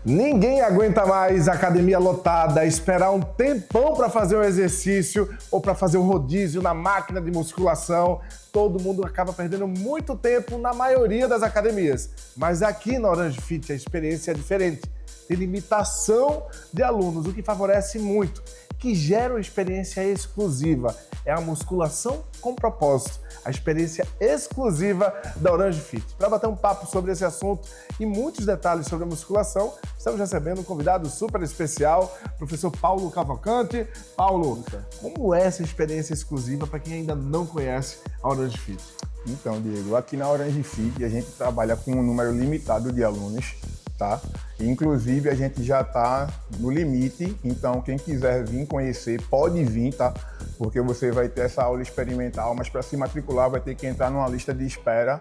Ninguém aguenta mais academia lotada, esperar um tempão para fazer um exercício ou para fazer um rodízio na máquina de musculação. Todo mundo acaba perdendo muito tempo na maioria das academias. Mas aqui na Orange Fit a experiência é diferente. Tem limitação de alunos, o que favorece muito, que gera uma experiência exclusiva. É a musculação com propósito, a experiência exclusiva da Orange Fit. Para bater um papo sobre esse assunto e muitos detalhes sobre a musculação, estamos recebendo um convidado super especial, professor Paulo Cavalcante. Paulo, como é essa experiência exclusiva para quem ainda não conhece a Orange Fit? Então, Diego, aqui na Orange Fit a gente trabalha com um número limitado de alunos, tá? Inclusive a gente já está no limite, então quem quiser vir conhecer pode vir, tá? Porque você vai ter essa aula experimental, mas para se matricular vai ter que entrar numa lista de espera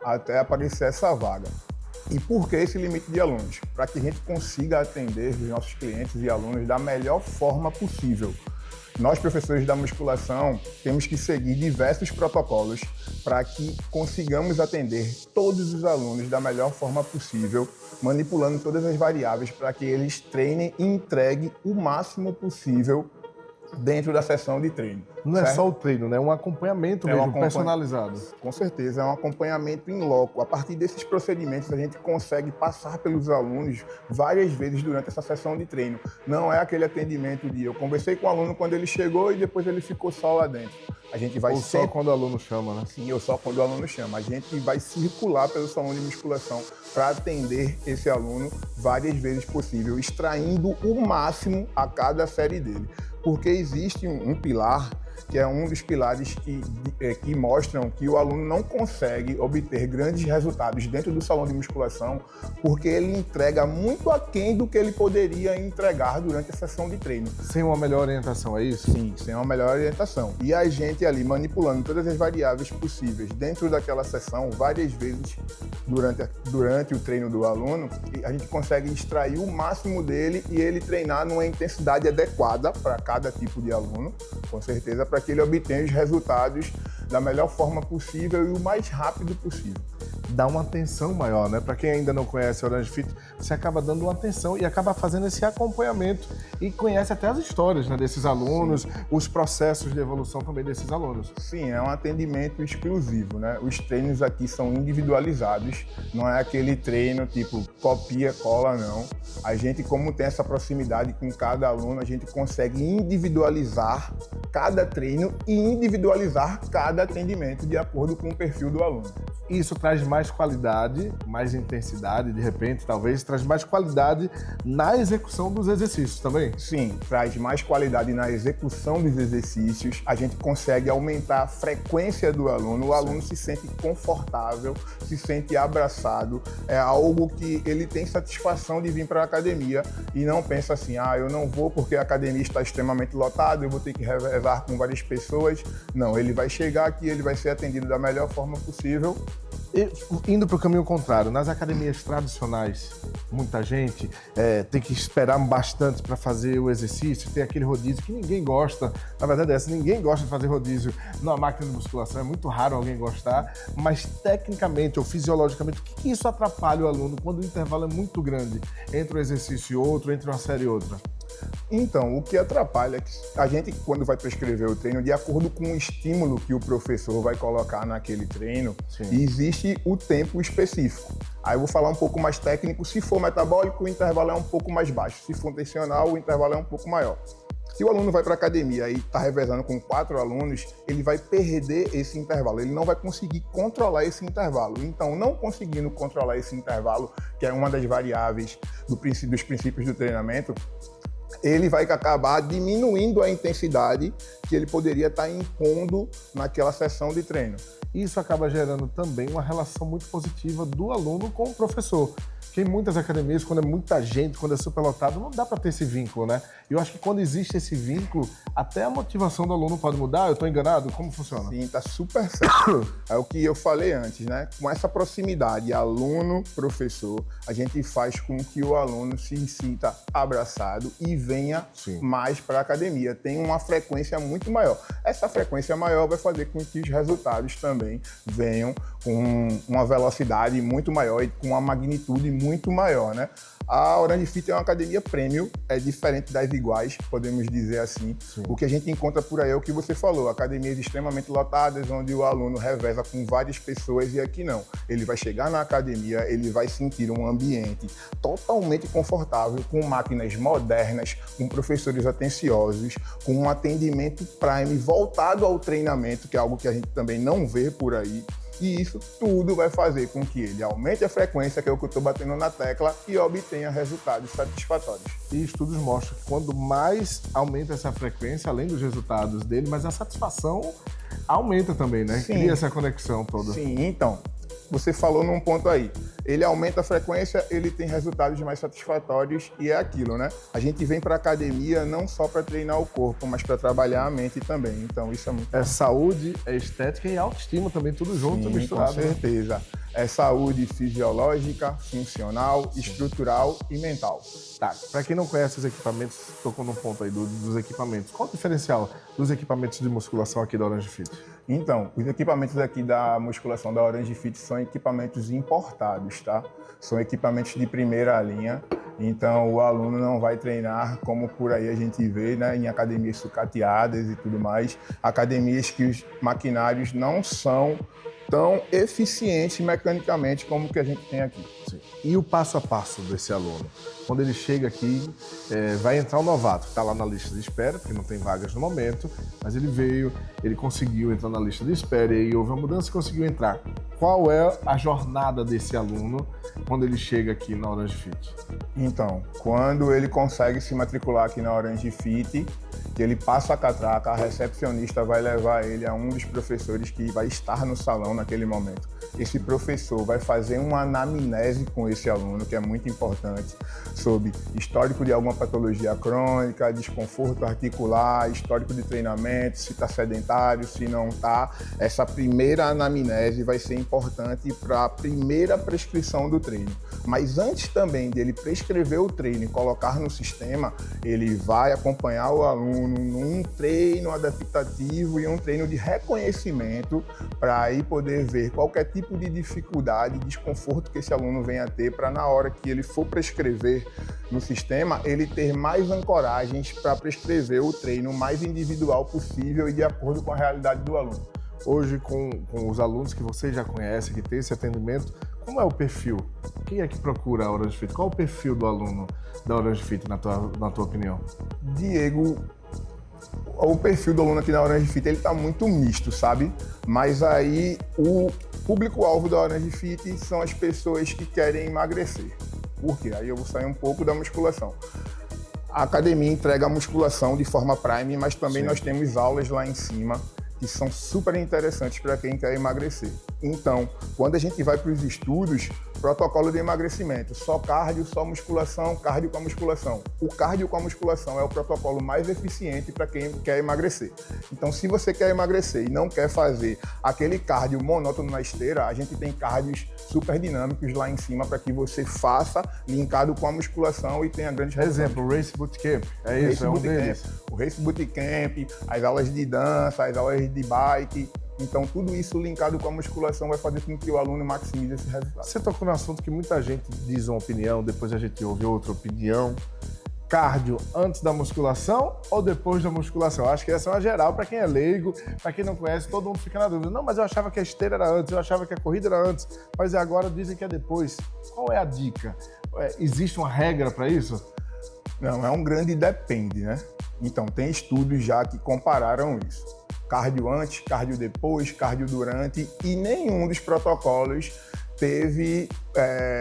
até aparecer essa vaga. E por que esse limite de alunos? Para que a gente consiga atender os nossos clientes e alunos da melhor forma possível. Nós, professores da musculação, temos que seguir diversos protocolos para que consigamos atender todos os alunos da melhor forma possível, manipulando todas as variáveis para que eles treinem e entreguem o máximo possível dentro da sessão de treino. Não é só o treino, né? É um acompanhamento mesmo, personalizado. Com certeza, é um acompanhamento in loco. A partir desses procedimentos, a gente consegue passar pelos alunos várias vezes durante essa sessão de treino. Não é aquele atendimento de eu conversei com o aluno quando ele chegou e depois ele ficou só lá dentro. A gente vai Ou só quando o aluno chama, né? Sim, ou só quando o aluno chama. A gente vai circular pelo salão de musculação para atender esse aluno várias vezes possível, extraindo o máximo a cada série dele. Porque existe um pilar, que é um dos pilares que mostram que o aluno não consegue obter grandes resultados dentro do salão de musculação porque ele entrega muito aquém do que ele poderia entregar durante a sessão de treino. Sem uma melhor orientação, é isso? Sim, sem uma melhor orientação. E a gente ali manipulando todas as variáveis possíveis dentro daquela sessão, várias vezes durante o treino do aluno, a gente consegue extrair o máximo dele e ele treinar numa intensidade adequada para cada tipo de aluno, com certeza, para que ele obtenha os resultados da melhor forma possível e o mais rápido possível. Dá uma atenção maior, né? Para quem ainda não conhece a Orange Fit, você acaba dando uma atenção e acaba fazendo esse acompanhamento e conhece até as histórias, né, desses alunos, sim, os processos de evolução também desses alunos. Sim, é um atendimento exclusivo, né? Os treinos aqui são individualizados, não é aquele treino tipo copia, cola, não. A gente, como tem essa proximidade com cada aluno, a gente consegue individualizar cada treino e individualizar cada atendimento de acordo com o perfil do aluno. Isso traz mais qualidade, mais intensidade, de repente, talvez, traz mais qualidade na execução dos exercícios também? Sim, traz mais qualidade na execução dos exercícios, a gente consegue aumentar a frequência do aluno, o aluno se sente confortável, se sente abraçado, é algo que ele tem satisfação de vir para a academia e não pensa assim, eu não vou porque a academia está extremamente lotada, eu vou ter que revezar com várias pessoas. Não, ele vai chegar aqui, ele vai ser atendido da melhor forma possível. E, indo para o caminho contrário, nas academias tradicionais, muita gente tem que esperar bastante para fazer o exercício, tem aquele rodízio que ninguém gosta, na verdade é essa, ninguém gosta de fazer rodízio numa máquina de musculação, é muito raro alguém gostar, mas tecnicamente ou fisiologicamente, o que isso atrapalha o aluno quando o intervalo é muito grande entre um exercício e outro, entre uma série e outra? Então, o que atrapalha é que a gente, quando vai prescrever o treino, de acordo com o estímulo que o professor vai colocar naquele treino, sim, existe o tempo específico. Aí eu vou falar um pouco mais técnico, se for metabólico, o intervalo é um pouco mais baixo, se for tensional, o intervalo é um pouco maior. Se o aluno vai para a academia e está revezando com 4 alunos, ele vai perder esse intervalo, ele não vai conseguir controlar esse intervalo. Então, não conseguindo controlar esse intervalo, que é uma das variáveis dos princípios do treinamento, ele vai acabar diminuindo a intensidade que ele poderia estar impondo naquela sessão de treino. Isso acaba gerando também uma relação muito positiva do aluno com o professor. Porque em muitas academias, quando é muita gente, quando é superlotado, não dá para ter esse vínculo, né? E eu acho que quando existe esse vínculo, até a motivação do aluno pode mudar. Eu estou enganado? Como funciona? Sim, tá super certo. É o que eu falei antes, né? Com essa proximidade aluno-professor, a gente faz com que o aluno se sinta abraçado e venha, sim, mais para a academia. Tem uma frequência muito maior. Essa frequência maior vai fazer com que os resultados também venham com uma velocidade muito maior e com uma magnitude muito maior, né? A Orange Fit é uma academia premium, é diferente das iguais, podemos dizer assim. Sim. O que a gente encontra por aí é o que você falou, academias extremamente lotadas, onde o aluno reveza com várias pessoas, e aqui não. Ele vai chegar na academia, ele vai sentir um ambiente totalmente confortável, com máquinas modernas, com professores atenciosos, com um atendimento prime voltado ao treinamento, que é algo que a gente também não vê por aí. E isso tudo vai fazer com que ele aumente a frequência, que é o que eu estou batendo na tecla, e obtenha resultados satisfatórios. E estudos mostram que quando mais aumenta essa frequência, além dos resultados dele, mas a satisfação aumenta também, né? Sim. Cria essa conexão toda. Sim, então, você falou num ponto aí. Ele aumenta a frequência, ele tem resultados mais satisfatórios e é aquilo, né? A gente vem para a academia não só para treinar o corpo, mas para trabalhar a mente também. Então isso é muito É saúde, é estética e autoestima também, tudo junto, Sim, misturado. Com certeza. Né? É saúde fisiológica, funcional, estrutural e mental. Tá, para quem não conhece os equipamentos, tocou num ponto aí dos equipamentos. Qual o diferencial dos equipamentos de musculação aqui da Orange Fit? Então, os equipamentos aqui da musculação da Orange Fit são equipamentos importados, tá? São equipamentos de primeira linha, então o aluno não vai treinar como por aí a gente vê, né, em academias sucateadas e tudo mais, academias que os maquinários não são tão eficientes mecanicamente como o que a gente tem aqui. Sim. E o passo a passo desse aluno? Quando ele chega aqui, vai entrar um novato, que está lá na lista de espera, porque não tem vagas no momento, mas ele veio, ele conseguiu entrar na lista de espera e aí houve uma mudança e conseguiu entrar. Qual é a jornada desse aluno quando ele chega aqui na Orange Fit? Então, quando ele consegue se matricular aqui na Orange Fit, que ele passa a catraca, a recepcionista vai levar ele a um dos professores que vai estar no salão naquele momento. Esse professor vai fazer uma anamnese com esse aluno, que é muito importante, sobre histórico de alguma patologia crônica, desconforto articular, histórico de treinamento, se está sedentário, se não está. Essa primeira anamnese vai ser importante para a primeira prescrição do treino. Mas antes também dele prescrever o treino e colocar no sistema, ele vai acompanhar o aluno num treino adaptativo e um treino de reconhecimento para aí poder ver qualquer tipo de dificuldade, desconforto que esse aluno venha a ter, para na hora que ele for prescrever no sistema, ele ter mais ancoragens para prescrever o treino mais individual possível e de acordo com a realidade do aluno. Hoje, com os alunos que você já conhece, que tem esse atendimento, como é o perfil? Quem é que procura a Orange Fit? Qual é o perfil do aluno da Orange Fit, na tua opinião? Diego, o perfil do aluno aqui na Orange Fit, ele tá muito misto, sabe? Mas aí o público-alvo da Orange Fit são as pessoas que querem emagrecer. Por quê? Aí eu vou sair um pouco da musculação. A academia entrega a musculação de forma prime, mas também nós temos aulas lá em cima que são super interessantes para quem quer emagrecer. Então, quando a gente vai para os estudos, protocolo de emagrecimento, só cardio, só musculação, cardio com a musculação. O cardio com a musculação é o protocolo mais eficiente para quem quer emagrecer. Então, se você quer emagrecer e não quer fazer aquele cardio monótono na esteira, a gente tem cardios super dinâmicos lá em cima para que você faça linkado com a musculação e tenha grandes resultados. Exemplo, o Race Bootcamp, é um deles. O Race Bootcamp, as aulas de dança, as aulas de bike. Então, tudo isso linkado com a musculação vai fazer com que o aluno maximize esse resultado. Você tocou no assunto que muita gente diz uma opinião, depois a gente ouve outra opinião. Cardio antes da musculação ou depois da musculação? Acho que essa é uma geral para quem é leigo, para quem não conhece, todo mundo fica na dúvida. Não, mas eu achava que a esteira era antes, eu achava que a corrida era antes, mas agora dizem que é depois. Qual é a dica? Existe uma regra para isso? Não, é um grande depende, né? Então, tem estudos já que compararam isso. Cardio antes, cardio depois, cardio durante, e nenhum dos protocolos teve,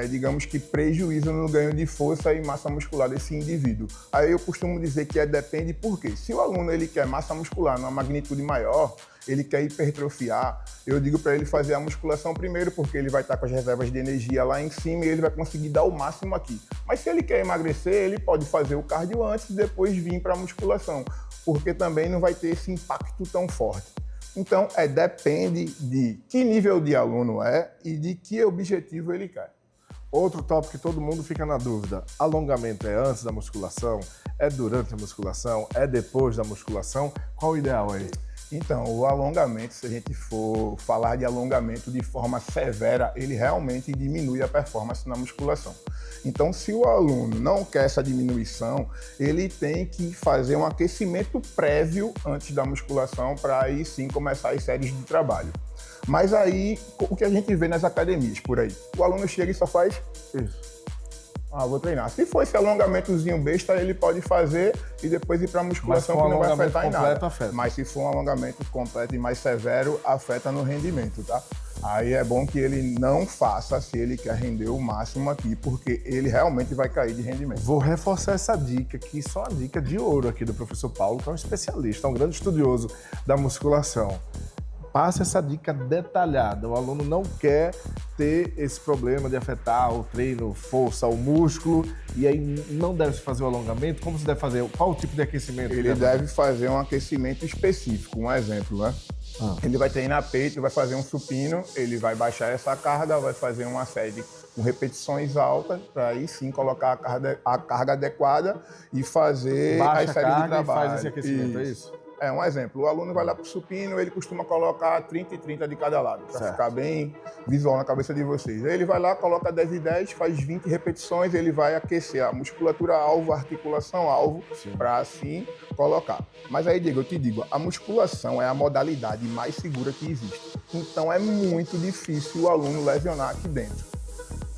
digamos que, prejuízo no ganho de força e massa muscular desse indivíduo. Aí eu costumo dizer que depende porque se o aluno ele quer massa muscular numa magnitude maior, ele quer hipertrofiar, eu digo para ele fazer a musculação primeiro, porque ele vai estar com as reservas de energia lá em cima e ele vai conseguir dar o máximo aqui. Mas se ele quer emagrecer, ele pode fazer o cardio antes e depois vir para a musculação, porque também não vai ter esse impacto tão forte. Então, depende de que nível de aluno é e de que objetivo ele quer. Outro tópico que todo mundo fica na dúvida: alongamento é antes da musculação? É durante a musculação? É depois da musculação? Qual o ideal aí? Então, o alongamento, se a gente for falar de alongamento de forma severa, ele realmente diminui a performance na musculação. Então, se o aluno não quer essa diminuição, ele tem que fazer um aquecimento prévio antes da musculação para aí sim começar as séries de trabalho. Mas aí, o que a gente vê nas academias por aí? O aluno chega e só faz isso. Vou treinar. Se for esse alongamentozinho besta, ele pode fazer e depois ir para a musculação, que não vai afetar em nada. Mas se for um alongamento completo e mais severo, afeta no rendimento, tá? Aí é bom que ele não faça se ele quer render o máximo aqui, porque ele realmente vai cair de rendimento. Vou reforçar essa dica, que só uma dica de ouro aqui do professor Paulo, que é um especialista, um grande estudioso da musculação. Passe essa dica detalhada. O aluno não quer ter esse problema de afetar o treino, força, o músculo, e aí não deve fazer o alongamento. Como se deve fazer? Qual o tipo de aquecimento? Ele deve fazer um aquecimento específico. Um exemplo, né? Ele vai treinar peito, vai fazer um supino, ele vai baixar essa carga, vai fazer uma série com repetições altas, para aí sim colocar a carga adequada e fazer as séries de trabalho. E faz esse aquecimento, é isso? É um exemplo. O aluno vai lá para o supino, ele costuma colocar 30 e 30 de cada lado, para ficar bem visual na cabeça de vocês. Aí ele vai lá, coloca 10 e 10, faz 20 repetições, ele vai aquecer a musculatura alvo, a articulação alvo, para assim colocar. Mas aí, Diego, eu te digo, a musculação é a modalidade mais segura que existe. Então é muito difícil o aluno lesionar aqui dentro.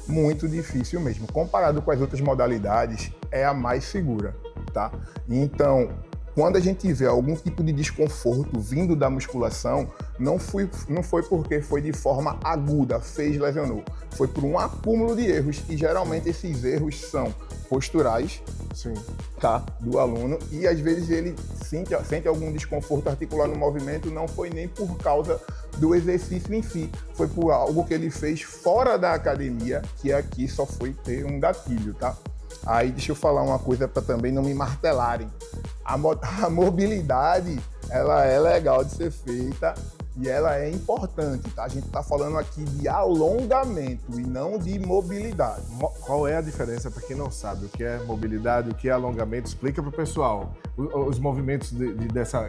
Muito difícil mesmo. Comparado com as outras modalidades, é a mais segura, tá? Então, quando a gente vê algum tipo de desconforto vindo da musculação, não foi porque foi de forma aguda, lesionou. Foi por um acúmulo de erros, e geralmente esses erros são posturais, tá, do aluno, e às vezes ele sente algum desconforto articular no movimento, não foi nem por causa do exercício em si, foi por algo que ele fez fora da academia, que aqui só foi ter um gatilho, tá? Aí deixa eu falar uma coisa para também não me martelarem. A mobilidade, ela é legal de ser feita e ela é importante, tá? A gente tá falando aqui de alongamento e não de mobilidade. Qual é a diferença, para quem não sabe, o que é mobilidade, o que é alongamento? Explica para o pessoal os movimentos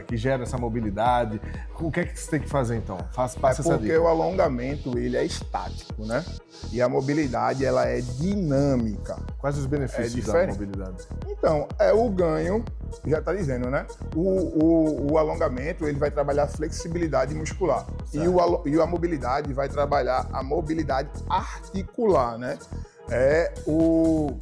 que geram essa mobilidade. O que é que você tem que fazer, então? Passa essa dica. Porque o alongamento, ele é estático, né? E a mobilidade, ela é dinâmica. Quais os benefícios da mobilidade? Então, o ganho, já está dizendo, né? O alongamento, ele vai trabalhar a flexibilidade muscular. E a mobilidade vai trabalhar a mobilidade articular, né? É o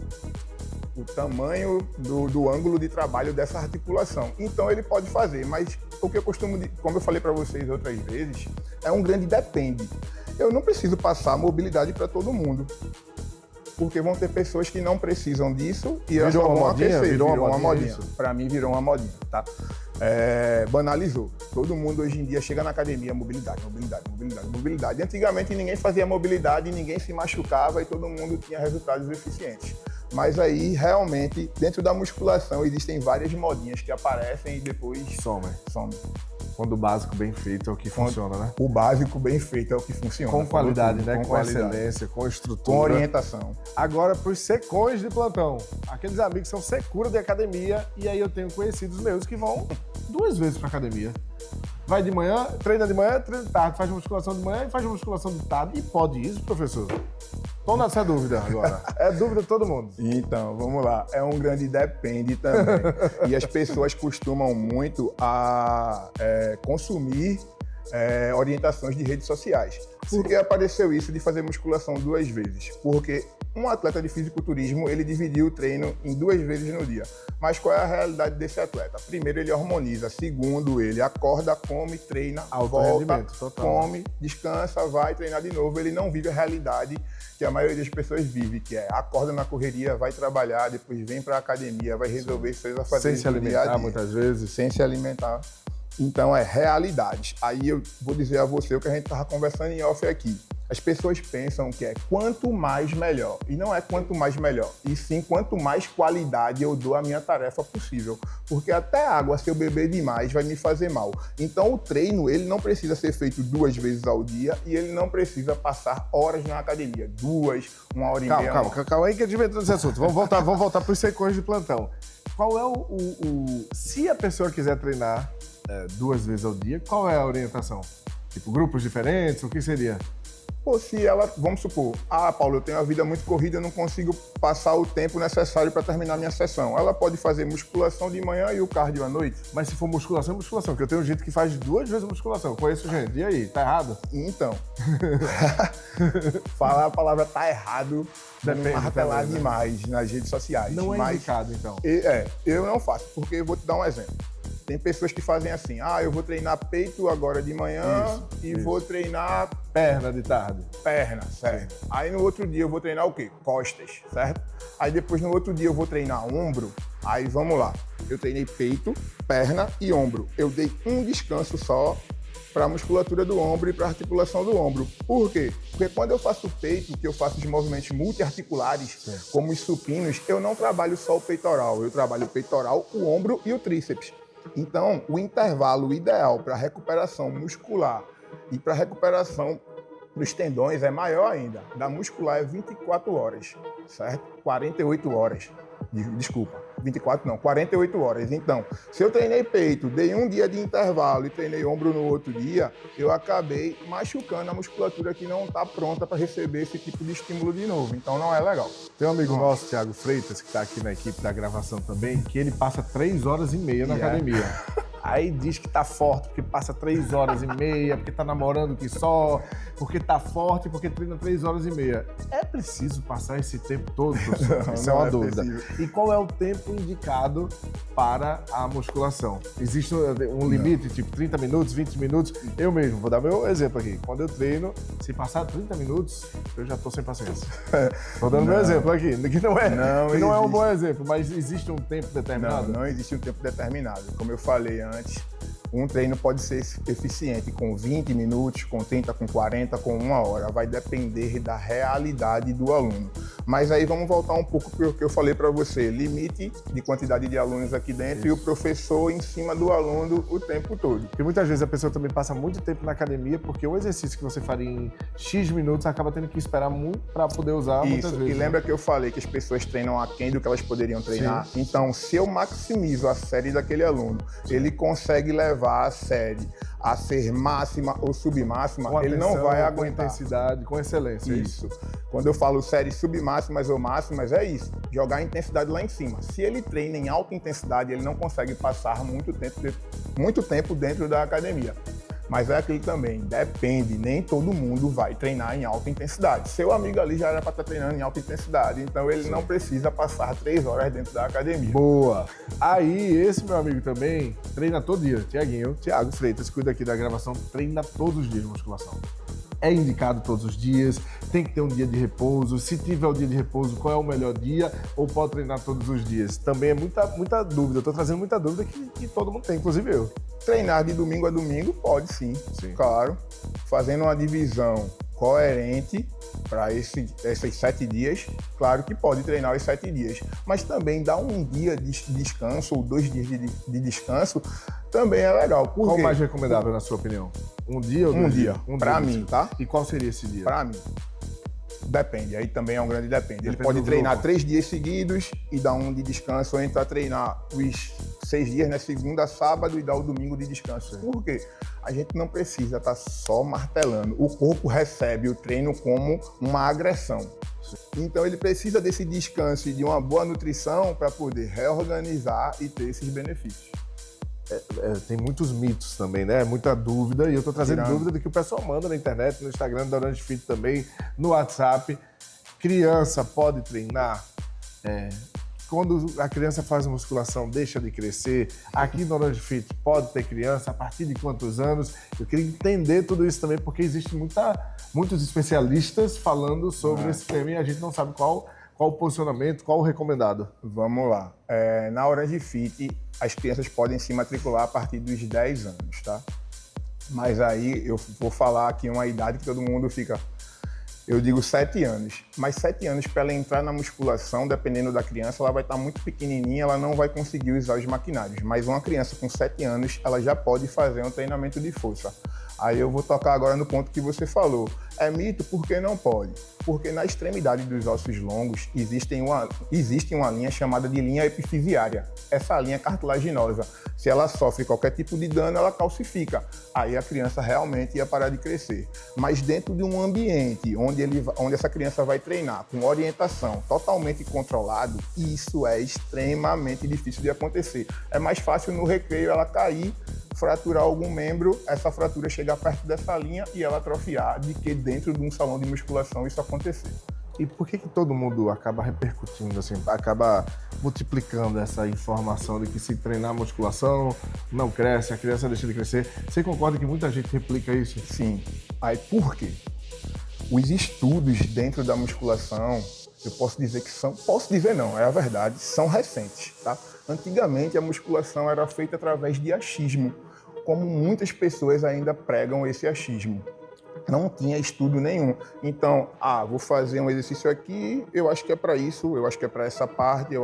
tamanho do ângulo de trabalho dessa articulação. Então, ele pode fazer, mas o que eu costumo, como eu falei para vocês outras vezes, é um grande depende. Eu não preciso passar mobilidade para todo mundo, porque vão ter pessoas que não precisam disso e elas vão aquecer. Virou uma modinha. Para mim, virou uma modinha, tá? Banalizou. Todo mundo hoje em dia chega na academia, mobilidade. Antigamente ninguém fazia mobilidade, ninguém se machucava e todo mundo tinha resultados eficientes. Mas aí, realmente, dentro da musculação, existem várias modinhas que aparecem e depois somem. Quando o básico bem feito é o que funciona, né? O básico bem feito é o que funciona. Com qualidade, né? Com excelência, com estrutura. Com orientação. Agora, para os secões de plantão, aqueles amigos que são secura de academia, e aí eu tenho conhecidos meus que vão 2 vezes para academia. Vai de manhã, treina de manhã, treina de tarde, faz musculação de manhã e faz musculação de tarde. E pode isso, professor? Tô nessa dúvida agora. É dúvida de todo mundo. Então, vamos lá. É um grande depende também. E as pessoas costumam muito a consumir orientações de redes sociais. Por que apareceu isso de fazer musculação 2 vezes? Porque um atleta de fisiculturismo, ele dividiu o treino em 2 vezes no dia. Mas qual é a realidade desse atleta? Primeiro, ele hormoniza. Segundo, ele acorda, come, treina, volta, come, descansa, vai treinar de novo. Ele não vive a realidade que a maioria das pessoas vive, que é acorda na correria, vai trabalhar, depois vem para a academia, vai resolver suas afazeres. Sem se alimentar, muitas vezes. Sem se alimentar. Então, é realidade. Aí eu vou dizer a você o que a gente estava conversando em off aqui. As pessoas pensam que é quanto mais melhor. E não é quanto mais melhor. E sim quanto mais qualidade eu dou à minha tarefa possível. Porque até água, se eu beber demais, vai me fazer mal. Então o treino, ele não precisa ser feito 2 vezes ao dia e ele não precisa passar horas na academia. 2, 1 hora e meia. Calma aí que a gente vai entrar nesse assunto. Vamos voltar para os secões de plantão. Qual é se a pessoa quiser treinar 2 vezes ao dia, qual é a orientação? Tipo, grupos diferentes, o que seria? Ou se ela, vamos supor, Paulo, eu tenho uma vida muito corrida, eu não consigo passar o tempo necessário para terminar minha sessão. Ela pode fazer musculação de manhã e o cardio à noite? Mas se for musculação, musculação, porque eu tenho gente que faz 2 vezes musculação. Conheço gente. E aí, tá errado? Então, falar a palavra tá errado, martelar demais nas redes sociais. Não é indicado, então. Eu não faço, porque eu vou te dar um exemplo. Tem pessoas que fazem assim, eu vou treinar peito agora de manhã vou treinar... Perna de tarde. Perna, certo. Aí no outro dia eu vou treinar o quê? Costas, certo? Aí depois no outro dia eu vou treinar ombro. Aí vamos lá. Eu treinei peito, perna e ombro. Eu dei um descanso só para a musculatura do ombro e para a articulação do ombro. Por quê? Porque quando eu faço peito, que eu faço os movimentos multiarticulares, como os supinos, eu não trabalho só o peitoral. Eu trabalho o peitoral, o ombro e o tríceps. Então, o intervalo ideal para recuperação muscular e para recuperação dos tendões é maior ainda. Da muscular é 24 horas, certo? 48 horas. Desculpa, 24 não, 48 horas. Então, se eu treinei peito, dei um dia de intervalo e treinei ombro no outro dia, eu acabei machucando a musculatura que não está pronta para receber esse tipo de estímulo de novo. Então, não é legal. Tem um amigo nosso, Thiago Freitas, que está aqui na equipe da gravação também, que ele passa 3 horas e meia na academia. Aí diz que tá forte porque passa 3 horas e meia, porque tá namorando que só, porque tá forte, porque treina 3 horas e meia. É preciso passar esse tempo todo, professor? Isso é uma dúvida. E qual é o tempo indicado para a musculação? Existe um limite, tipo 30 minutos, 20 minutos? Eu mesmo, vou dar meu exemplo aqui. Quando eu treino, se passar 30 minutos, eu já tô sem paciência. Vou dando meu exemplo aqui, que não é um bom exemplo, mas existe um tempo determinado? Não existe um tempo determinado. Como eu falei antes, um treino pode ser eficiente com 20 minutos, com 30, com 40, com 1 hora. Vai depender da realidade do aluno. Mas aí vamos voltar um pouco para o que eu falei para você. Limite de quantidade de alunos aqui dentro e o professor em cima do aluno o tempo todo. Porque muitas vezes a pessoa também passa muito tempo na academia porque o exercício que você faria em X minutos acaba tendo que esperar muito para poder usar muitas vezes. E lembra que eu falei que as pessoas treinam aquém do que elas poderiam treinar? Sim. Então, se eu maximizo a série daquele aluno, ele consegue levar a série a ser máxima ou submáxima, ele não vai aguentar. Com intensidade, com excelência. Isso. Quando eu falo séries submáximas ou máximas, é isso. Jogar a intensidade lá em cima. Se ele treina em alta intensidade, ele não consegue passar muito tempo dentro da academia. Mas é aquilo também, depende, nem todo mundo vai treinar em alta intensidade. Seu amigo ali já era para estar treinando em alta intensidade, então ele não precisa passar 3 horas dentro da academia. Boa! Aí, esse meu amigo também treina todo dia, Thiago Freitas, cuida aqui da gravação, treina todos os dias de musculação. É indicado todos os dias, tem que ter um dia de repouso. Se tiver o dia de repouso, qual é o melhor dia? Ou pode treinar todos os dias? Também é muita dúvida. Eu tô trazendo muita dúvida que todo mundo tem, inclusive eu. Treinar de domingo a domingo pode sim, claro. Fazendo uma divisão coerente para esses 7 dias, claro que pode treinar os 7 dias. Mas também dar um dia de descanso ou 2 dias de descanso também é legal. Qual o mais recomendável, na sua opinião? Um dia ou 2 dias? Para mim, tá? E qual seria esse dia? Para mim. Depende, aí também é um grande depende. Ele pode treinar 3 dias seguidos e dar um de descanso, ou entrar a treinar os 6 dias, né? Segunda, sábado e dar o domingo de descanso. Por quê? A gente não precisa estar só martelando. O corpo recebe o treino como uma agressão. Então ele precisa desse descanso e de uma boa nutrição para poder reorganizar e ter esses benefícios. Tem muitos mitos também, né? Muita dúvida. E eu tô trazendo dúvida do que o pessoal manda na internet, no Instagram da Orange Fit também, no WhatsApp. Criança pode treinar? Quando a criança faz musculação, deixa de crescer. Aqui no Orange Fit pode ter criança, a partir de quantos anos? Eu queria entender tudo isso também, porque existem muitos especialistas falando sobre esse tema e a gente não sabe qual o posicionamento, qual o recomendado. Vamos lá. Na Orange Fit, as crianças podem se matricular a partir dos 10 anos, tá? Mas aí eu vou falar aqui uma idade que todo mundo fica... Eu digo 7 anos, mas 7 anos para ela entrar na musculação, dependendo da criança, ela vai estar muito pequenininha, ela não vai conseguir usar os maquinários. Mas uma criança com 7 anos, ela já pode fazer um treinamento de força. Aí eu vou tocar agora no ponto que você falou. É mito porque não pode. Porque na extremidade dos ossos longos existe uma linha chamada de linha epifisiária. Essa linha cartilaginosa, se ela sofre qualquer tipo de dano, ela calcifica. Aí a criança realmente ia parar de crescer. Mas dentro de um ambiente onde essa criança vai treinar com orientação totalmente controlado, isso é extremamente difícil de acontecer. É mais fácil no recreio ela cair, fraturar algum membro, essa fratura chegar perto dessa linha e ela atrofiar, de que dentro de um salão de musculação isso acontecer. E por que todo mundo acaba repercutindo, assim, acaba multiplicando essa informação de que se treinar musculação não cresce, a criança deixa de crescer? Você concorda que muita gente replica isso? Sim. Aí por quê? Os estudos dentro da musculação, eu posso dizer que é a verdade, são recentes, tá? Antigamente a musculação era feita através de achismo, como muitas pessoas ainda pregam esse achismo. Não tinha estudo nenhum. Então, vou fazer um exercício aqui, eu acho que é para isso, eu acho que é para essa parte,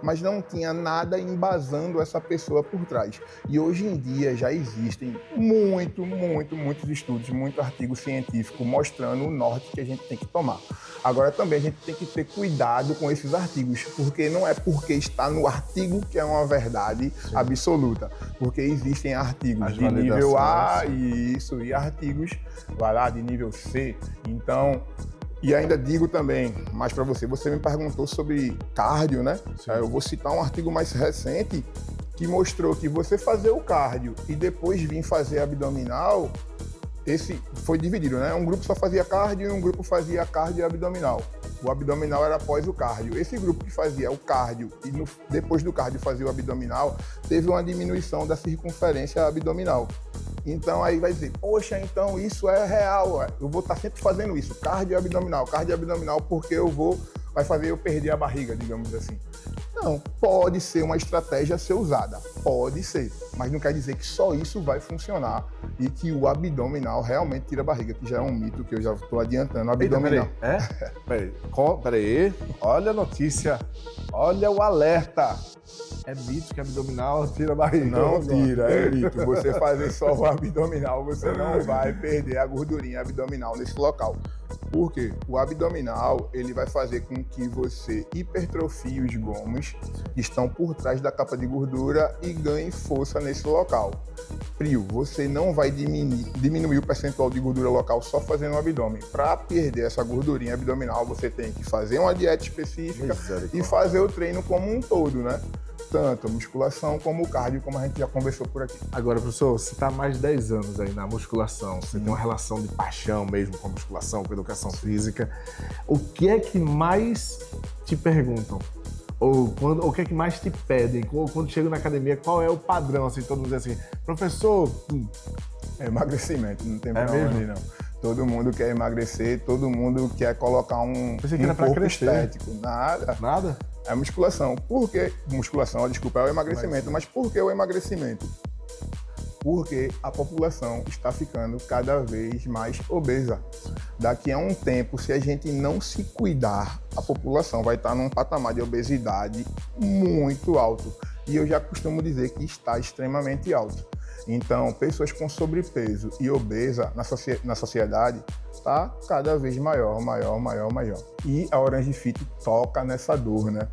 mas não tinha nada embasando essa pessoa por trás. E hoje em dia já existem muitos estudos, muito artigo científico mostrando o norte que a gente tem que tomar. Agora também a gente tem que ter cuidado com esses artigos, porque não é porque está no artigo que é uma verdade absoluta, porque existem artigos de nível A e artigos, vai lá, de nível C. Então, e ainda digo também, mais para você me perguntou sobre cardio, né? Sim. Eu vou citar um artigo mais recente que mostrou que você fazer o cardio e depois vir fazer abdominal, esse foi dividido, né? Um grupo só fazia cardio e um grupo fazia cardio e abdominal. O abdominal era após o cardio. Esse grupo que fazia o cardio e depois do cardio fazia o abdominal, teve uma diminuição da circunferência abdominal. Então aí vai dizer, poxa, então isso é real, eu vou estar sempre fazendo isso, cardio e abdominal, porque vai fazer eu perder a barriga, digamos assim. Não, pode ser uma estratégia a ser usada, pode ser, mas não quer dizer que só isso vai funcionar e que o abdominal realmente tira a barriga, que já é um mito que eu já estou adiantando. O abdominal. Peraí, olha a notícia, olha o alerta. É mito que abdominal tira a barriga. Não tira, é mito. Você fazer só o abdominal, você não vai perder a gordurinha abdominal nesse local. Por quê? O abdominal, ele vai fazer com que você hipertrofie os gomos que estão por trás da capa de gordura e ganhe força nesse local. Você não vai diminuir o percentual de gordura local só fazendo o abdômen. Para perder essa gordurinha abdominal, você tem que fazer uma dieta específica e fazer o treino como um todo, né? Tanto a musculação como o cardio, como a gente já conversou por aqui. Agora, professor, você está há mais de 10 anos aí na musculação, você tem uma relação de paixão mesmo com a musculação, com a educação física. O que é que mais te perguntam? O que é que mais te pedem? Quando chega na academia, qual é o padrão? Assim, todo mundo diz assim, professor... É emagrecimento, não tem problema ali, não. Todo mundo quer emagrecer, todo mundo quer colocar um corpo estético. Nada? É musculação. Por que musculação? Desculpa, é o emagrecimento. Mas por que o emagrecimento? Porque a população está ficando cada vez mais obesa. Daqui a um tempo, se a gente não se cuidar, a população vai estar num patamar de obesidade muito alto. E eu já costumo dizer que está extremamente alto. Então, pessoas com sobrepeso e obesa na sociedade está cada vez maior. E a Orange Fit toca nessa dor, né?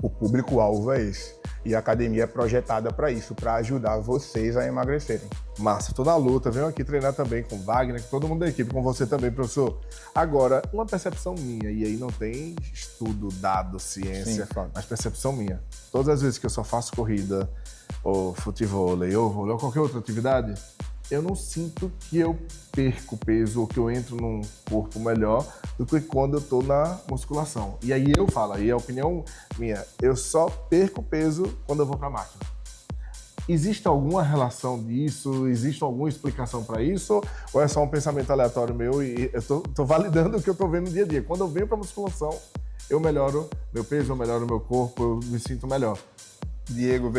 O público-alvo é esse. E a academia é projetada para isso, para ajudar vocês a emagrecerem. Massa, tô na luta, venho aqui treinar também com o Wagner, com todo mundo da equipe, com você também, professor. Agora, uma percepção minha, e aí não tem estudo, dado, ciência, mas percepção minha. Todas as vezes que eu só faço corrida, ou futevôlei, ou vôlei, ou qualquer outra atividade, eu não sinto que eu perco peso ou que eu entro num corpo melhor do que quando eu tô na musculação. E aí eu falo, aí a opinião minha, eu só perco peso quando eu vou pra máquina. Existe alguma relação disso? Existe alguma explicação para isso? Ou é só um pensamento aleatório meu e eu tô validando o que eu tô vendo no dia a dia? Quando eu venho pra musculação, eu melhoro meu peso, eu melhoro meu corpo, eu me sinto melhor. Diego,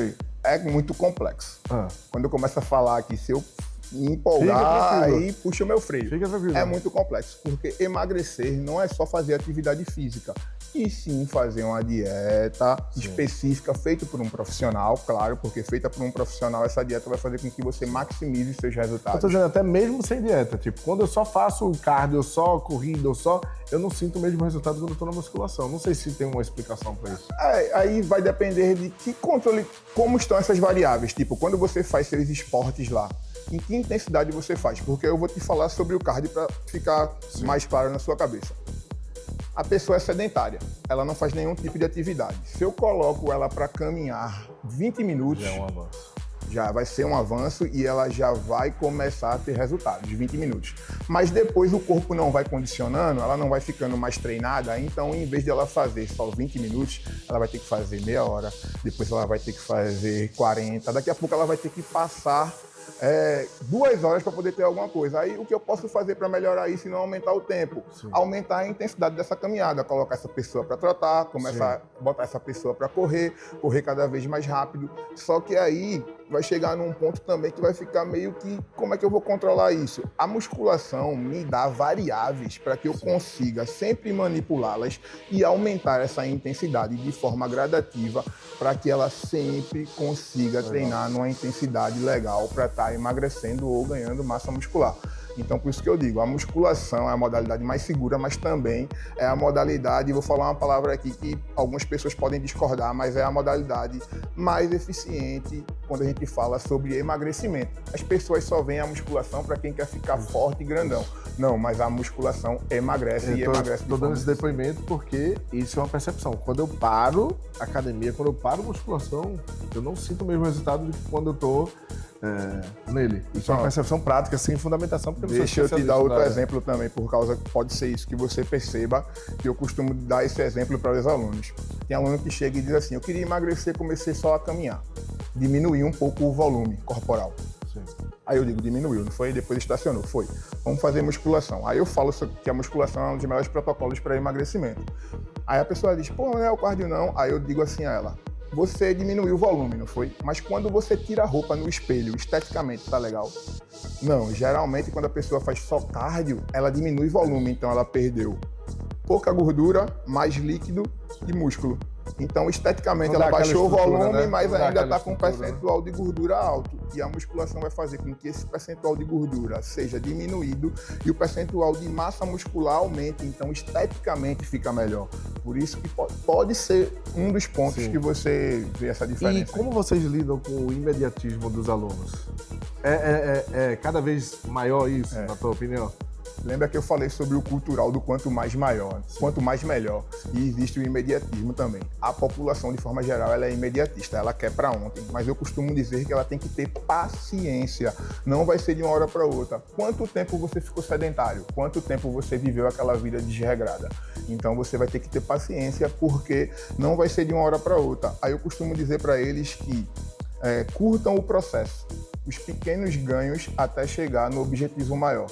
é muito complexo. Quando eu começo a falar que se eu empolgar e puxa o meu freio. Fica tranquilo. É muito complexo, porque emagrecer não é só fazer atividade física, e sim fazer uma dieta específica, feita por um profissional, claro, porque feita por um profissional, essa dieta vai fazer com que você maximize seus resultados. Eu tô dizendo até mesmo sem dieta, tipo, quando eu só faço cardio, só corrida, eu não sinto o mesmo resultado quando eu tô na musculação. Não sei se tem uma explicação para isso. Aí vai depender de que controle, como estão essas variáveis, tipo, quando você faz seus esportes lá, em que intensidade você faz, porque eu vou te falar sobre o cardio para ficar mais claro na sua cabeça. A pessoa é sedentária, ela não faz nenhum tipo de atividade. Se eu coloco ela para caminhar 20 minutos, Já é um avanço. já vai ser um avanço e ela já vai começar a ter resultados, 20 minutos. Mas depois o corpo não vai condicionando, ela não vai ficando mais treinada, então em vez de ela fazer só 20 minutos, ela vai ter que fazer meia hora, depois ela vai ter que fazer 40, daqui a pouco ela vai ter que passar 2 horas para poder ter alguma coisa. Aí o que eu posso fazer para melhorar isso e não aumentar o tempo? Sim. Aumentar a intensidade dessa caminhada, colocar essa pessoa para trotar, começar a botar essa pessoa para correr cada vez mais rápido. Só que aí vai chegar num ponto também que vai ficar meio que, como é que eu vou controlar isso? A musculação me dá variáveis para que eu consiga sempre manipulá-las e aumentar essa intensidade de forma gradativa para que ela sempre consiga treinar numa intensidade legal para estar emagrecendo ou ganhando massa muscular. Então, por isso que eu digo, a musculação é a modalidade mais segura, mas também é a modalidade, vou falar uma palavra aqui que algumas pessoas podem discordar, mas é a modalidade mais eficiente quando a gente fala sobre emagrecimento. As pessoas só veem a musculação para quem quer ficar forte e grandão. Não, mas a musculação emagrece e emagrece. Estou dando esse depoimento porque isso é uma percepção. Quando eu paro academia, quando eu paro musculação, eu não sinto o mesmo resultado do que quando eu estou nele. Isso é uma percepção prática, sem fundamentação. Deixa eu te dar outro exemplo também, por causa que pode ser isso que você perceba, que eu costumo dar esse exemplo para os alunos. Tem aluno que chega e diz assim, eu queria emagrecer, comecei só a caminhar. Diminuir um pouco o volume corporal. Sim. Aí eu digo, diminuiu, não foi? Depois estacionou, foi. Vamos fazer musculação. Aí eu falo que a musculação é um dos melhores protocolos para emagrecimento. Aí a pessoa diz, pô, não é o cardio não. Aí eu digo assim a ela, você diminuiu o volume, não foi? Mas quando você tira a roupa no espelho, esteticamente, tá legal? Não, geralmente quando a pessoa faz só cardio, ela diminui volume, então ela perdeu pouca gordura, mais líquido e músculo. Então, esteticamente, ela baixou o volume, né? Mas ainda está com um percentual de gordura alto. E a musculação vai fazer com que esse percentual de gordura seja diminuído e o percentual de massa muscular aumente. Então, esteticamente, fica melhor. Por isso que pode ser um dos pontos que você vê essa diferença. E como vocês lidam com o imediatismo dos alunos? É cada vez maior isso, na tua opinião? Lembra que eu falei sobre o cultural do quanto mais maior, quanto mais melhor. E existe o imediatismo também. A população, de forma geral, ela é imediatista, ela quer para ontem. Mas eu costumo dizer que ela tem que ter paciência. Não vai ser de uma hora para outra. Quanto tempo você ficou sedentário? Quanto tempo você viveu aquela vida desregrada? Então você vai ter que ter paciência, porque não vai ser de uma hora para outra. Aí eu costumo dizer para eles que curtam o processo, os pequenos ganhos até chegar no objetivo maior.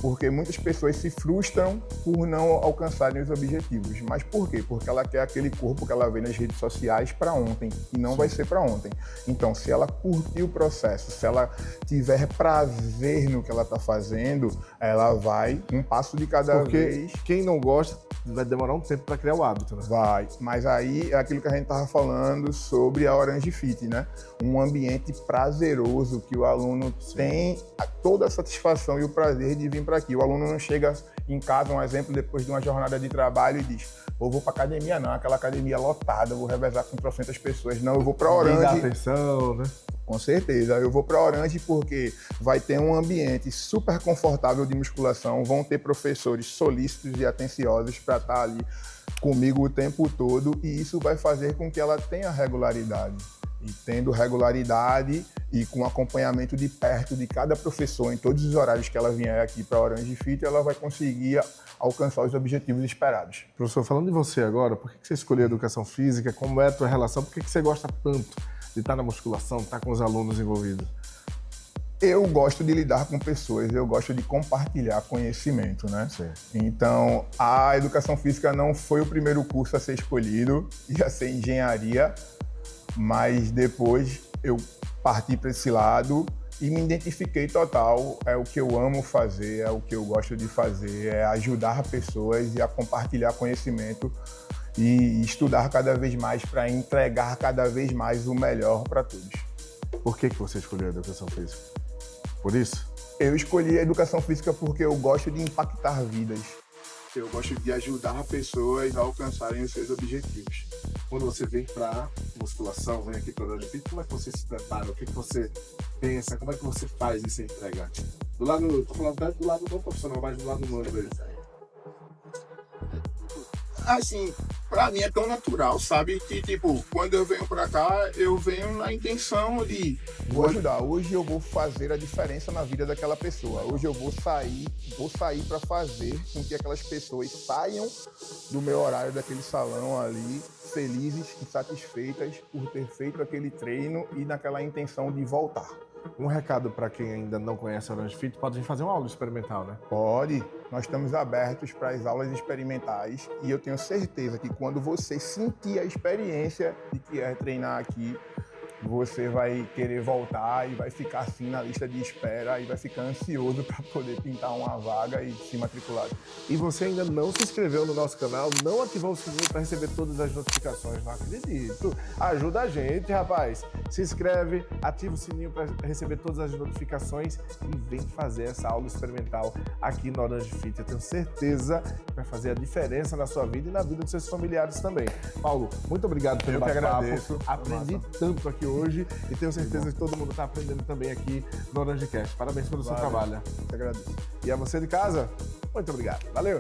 Porque muitas pessoas se frustram por não alcançarem os objetivos. Mas por quê? Porque ela quer aquele corpo que ela vê nas redes sociais para ontem, e não vai ser para ontem. Então, se ela curtir o processo, se ela tiver prazer no que ela está fazendo, ela vai um passo de cada vez. Porque quem não gosta vai demorar um tempo para criar o hábito, né? Vai, mas aí é aquilo que a gente estava falando sobre a Orange Fit, né? Um ambiente prazeroso que o aluno tem toda a satisfação e o prazer de vir para aqui. O aluno não chega em casa, um exemplo, depois de uma jornada de trabalho e diz, eu vou para academia não, aquela academia lotada, eu vou revezar com 300 pessoas. Não, eu vou para Orange. Dá atenção, né? Com certeza, eu vou para Orange porque vai ter um ambiente super confortável de musculação, vão ter professores solícitos e atenciosos para estar ali comigo o tempo todo, e isso vai fazer com que ela tenha regularidade. E tendo regularidade e com acompanhamento de perto de cada professor em todos os horários que ela vier aqui para a Orange Fit, ela vai conseguir alcançar os objetivos esperados. Professor, falando de você agora, por que você escolheu a educação física? Como é a tua relação? Por que você gosta tanto de estar na musculação, de estar com os alunos envolvidos? Eu gosto de lidar com pessoas, eu gosto de compartilhar conhecimento, né? Sim. Então, a educação física não foi o primeiro curso a ser escolhido, ia ser engenharia, mas depois eu parti para esse lado e me identifiquei total. É o que eu amo fazer, é o que eu gosto de fazer, é ajudar pessoas e a compartilhar conhecimento e estudar cada vez mais para entregar cada vez mais o melhor para todos. Por que você escolheu a educação física? Por isso? Eu escolhi a educação física porque eu gosto de impactar vidas. Eu gosto de ajudar pessoas a alcançarem os seus objetivos. Quando você vem para musculação, vem aqui para o Orange Fit, como é que você se prepara? O que você pensa? Como é que você faz essa entrega? Do lado, tô falando até do lado do profissional, mas do lado humano dele. Assim, pra mim é tão natural, sabe? Que, tipo, quando eu venho pra cá, eu venho na intenção de... Vou ajudar. Hoje eu vou fazer a diferença na vida daquela pessoa. Hoje eu vou sair para fazer com que aquelas pessoas saiam do meu horário daquele salão ali, felizes e satisfeitas por ter feito aquele treino e naquela intenção de voltar. Um recado para quem ainda não conhece a Orange Fit, pode vir fazer uma aula experimental, né? Pode. Nós estamos abertos para as aulas experimentais e eu tenho certeza que quando você sentir a experiência de que é treinar aqui, você vai querer voltar e vai ficar assim na lista de espera e vai ficar ansioso para poder pintar uma vaga e se matricular. E você ainda não se inscreveu no nosso canal, não ativou o sininho para receber todas as notificações, não acredito. Ajuda a gente, rapaz. Se inscreve, ativa o sininho para receber todas as notificações e vem fazer essa aula experimental aqui no Orange Fit. Eu tenho certeza que vai fazer a diferença na sua vida e na vida dos seus familiares também. Paulo, muito obrigado pelo bate-papo. Aprendi tanto aqui hoje e tenho certeza que todo mundo está aprendendo também aqui no Orange Cast. Parabéns pelo seu trabalho. Eu agradeço. E a você de casa, muito obrigado. Valeu!